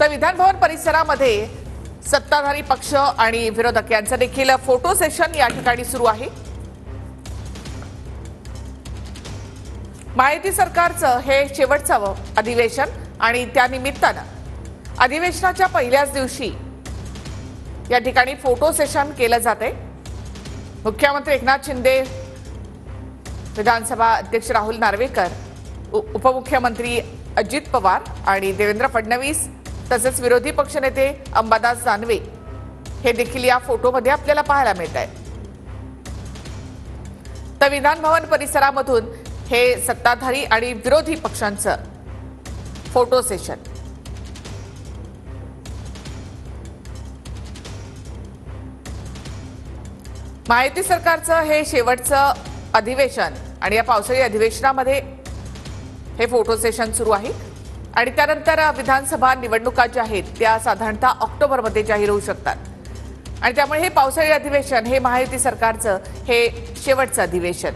तर विधान भवन परिसरामध्ये सत्ताधारी पक्ष आणि विरोधक यांचं देखील फोटो सेशन या ठिकाणी सुरू आहे। महायुती सरकारचं हे शेवटचं अधिवेशन आणि त्या निमित्तानं अधिवेशनाच्या पहिल्याच दिवशी या ठिकाणी फोटो सेशन केलं जाते। मुख्यमंत्री एकनाथ शिंदे, विधानसभा अध्यक्ष राहुल नार्वेकर, उपमुख्यमंत्री अजित पवार आणि देवेंद्र फडणवीस तसेच विरोधी पक्षनेते अंबादास दानवे हे देखील या फोटोमध्ये आपल्याला पाहायला मिळत आहे। तर विधान भवन परिसरामधून हे सत्ताधारी आणि विरोधी पक्षांचं फोटो सेशन। महायुती सरकारचं हे शेवटचं अधिवेशन आणि या पावसाळी अधिवेशनामध्ये हे फोटो सेशन सुरू आहे आणि त्यानंतर विधानसभा निवडणुका ज्या आहेत त्या साधारणतः ऑक्टोबरमध्ये जाहीर होऊ शकतात आणि त्यामुळे हे पावसाळी अधिवेशन हे महायुती सरकारचं हे शेवटचं अधिवेशन।